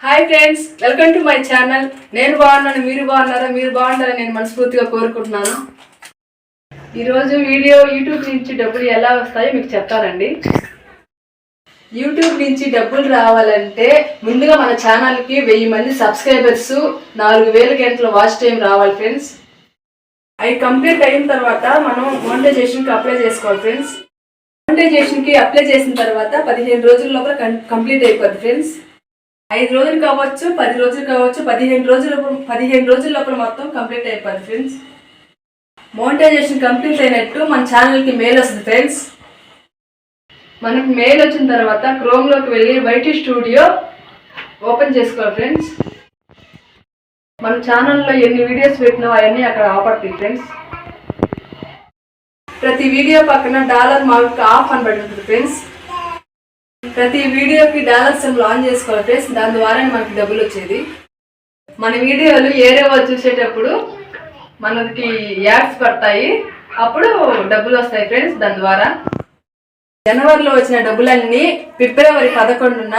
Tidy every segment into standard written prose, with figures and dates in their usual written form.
Hi friends, welcome to my channel. నేను బాగున్నాను, మీరు బాగున్నారా? మీరు బాగుండాలని నేను మనస్ఫూర్తిగా కోరుకుంటున్నాను. ఈరోజు వీడియో యూట్యూబ్ నుంచి డబ్బులు ఎలా వస్తాయో మీకు చెప్తానండి. యూట్యూబ్ నుంచి డబ్బులు రావాలంటే ముందుగా మన ఛానల్కి 1000 మంది సబ్స్క్రైబర్స్, 4000 గంటల వాచ్ టైం రావాలి ఫ్రెండ్స్. అవి కంప్లీట్ అయిన తర్వాత మనం మోనిటైజేషన్కి అప్లై చేసుకోవాలి ఫ్రెండ్స్. మోనిటైజేషన్కి అప్లై చేసిన తర్వాత 15 రోజుల లోపల కంప్లీట్ అయిపోద్ది ఫ్రెండ్స్. 5 రోజులు కావచ్చు, 10 రోజులు కావచ్చు, 15 రోజుల లోపల మొత్తం కంప్లీట్ అయిపోద్ది ఫ్రెండ్స్. మోనిటైజేషన్ కంప్లీట్ అయినట్టు మన ఛానల్కి మెయిల్ వస్తుంది ఫ్రెండ్స్. మనకి మెయిల్ వచ్చిన తర్వాత క్రోమ్లోకి వెళ్ళి వైటీ స్టూడియో ఓపెన్ చేసుకోవాలి ఫ్రెండ్స్. మన ఛానల్లో ఎన్ని వీడియోస్ పెట్టినా అవన్నీ అక్కడ ఆపడతాయి ఫ్రెండ్స్. ప్రతి వీడియో పక్కన $మార్క్ ఆఫ్ అని పడి ఉంటుంది ఫ్రెండ్స్. ప్రతి వీడియోకి $సింబల్ ఆన్ చేసుకోవాలి ఫ్రెండ్స్. దాని ద్వారా మనకి డబ్బులు వచ్చేది. మన వీడియోలు ఏరే వాళ్ళు చూసేటప్పుడు మనకి యాడ్స్ పడతాయి, అప్పుడు డబ్బులు వస్తాయి ఫ్రెండ్స్. దాని ద్వారా జనవరిలో వచ్చిన డబ్బులన్నీ ఫిబ్రవరి 11న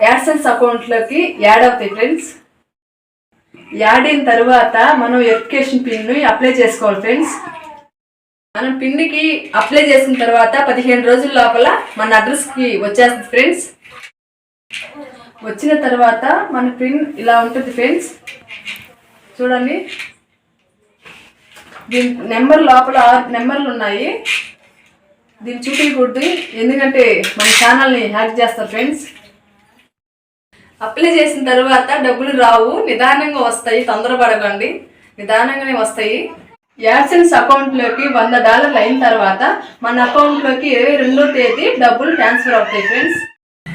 యాడ్సెన్స్ అకౌంట్లోకి యాడ్ అవుతాయి ఫ్రెండ్స్. యాడ్ అయిన తర్వాత మనం వెరిఫికేషన్ పిన్ని అప్లై చేసుకోవాలి ఫ్రెండ్స్. మనం పిన్నికి అప్లై చేసిన తర్వాత 15 రోజుల లోపల మన అడ్రస్కి వచ్చేస్తుంది ఫ్రెండ్స్. వచ్చిన తర్వాత మన పిన్ ఇలా ఉంటుంది ఫ్రెండ్స్. చూడండి, దీని నెంబర్ లోపల 6 నెంబర్లు ఉన్నాయి. దీన్ని చూపించకూడదు, ఎందుకంటే మన ఛానల్ని హ్యాక్ చేస్తారు ఫ్రెండ్స్. అప్లై చేసిన తర్వాత డబ్బులు రావు, నిదానంగా వస్తాయి. తొందరపడకండి, నిదానంగానే వస్తాయి. యాడ్సెన్స్ అకౌంట్లోకి $100 అయిన తర్వాత మన అకౌంట్లోకి 22వ తేదీ డబ్బులు ట్రాన్స్ఫర్ అవుతాయి ఫ్రెండ్స్.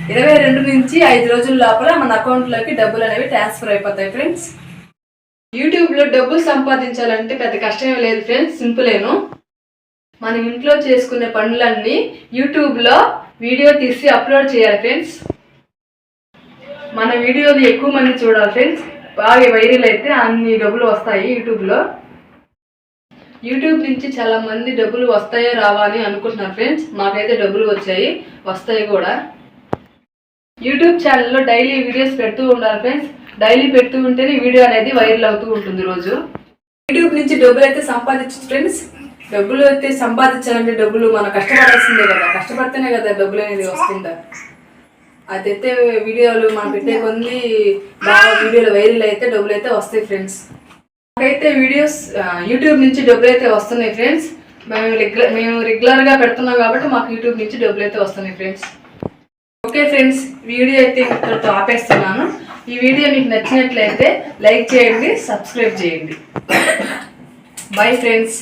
22 నుంచి 5 రోజుల లోపల మన అకౌంట్లోకి డబ్బులు అనేవి ట్రాన్స్ఫర్ అయిపోతాయి ఫ్రెండ్స్. యూట్యూబ్లో డబ్బులు సంపాదించాలంటే పెద్ద కష్టమే లేదు ఫ్రెండ్స్, సింపులేను. మనం ఇంట్లో చేసుకునే పనులన్నీ యూట్యూబ్లో వీడియో తీసి అప్లోడ్ చేయాలి ఫ్రెండ్స్. మన వీడియోలు ఎక్కువ మంది చూడాలి ఫ్రెండ్స్. బాగా వైరల్ అయితే అన్ని డబ్బులు వస్తాయి యూట్యూబ్లో. యూట్యూబ్ నుంచి చాలా మంది డబ్బులు వస్తాయో రావా అని అనుకుంటున్నారు ఫ్రెండ్స్. మాకైతే డబ్బులు వచ్చాయి, వస్తాయి కూడా. యూట్యూబ్ ఛానల్లో డైలీ వీడియోస్ పెడుతూ ఉండాలి ఫ్రెండ్స్. డైలీ పెడుతూ ఉంటేనే వీడియో అనేది వైరల్ అవుతూ ఉంటుంది రోజు. యూట్యూబ్ నుంచి డబ్బులు అయితే సంపాదించు ఫ్రెండ్స్. డబ్బులు అయితే సంపాదించాలంటే డబ్బులు మనం కష్టపడాల్సిందే కదా, కష్టపడితేనే కదా డబ్బులు అనేది వస్తుందా. అదైతే వీడియోలు మనం పెట్టే కొన్ని బాగా వీడియోలు వైరల్ అయితే డబ్బులు అయితే వస్తాయి ఫ్రెండ్స్. మాకైతే వీడియోస్ యూట్యూబ్ నుంచి డబ్బులు అయితే వస్తున్నాయి ఫ్రెండ్స్. మేము రెగ్యులర్గా పెడుతున్నాం కాబట్టి మాకు యూట్యూబ్ నుంచి డబ్బులు అయితే వస్తున్నాయి ఫ్రెండ్స్. ఓకే ఫ్రెండ్స్, వీడియో అయితే ఇక్కడితో ఆపేస్తున్నాను. ఈ వీడియో మీకు నచ్చినట్లయితే లైక్ చేయండి, సబ్స్క్రైబ్ చేయండి. Bye friends.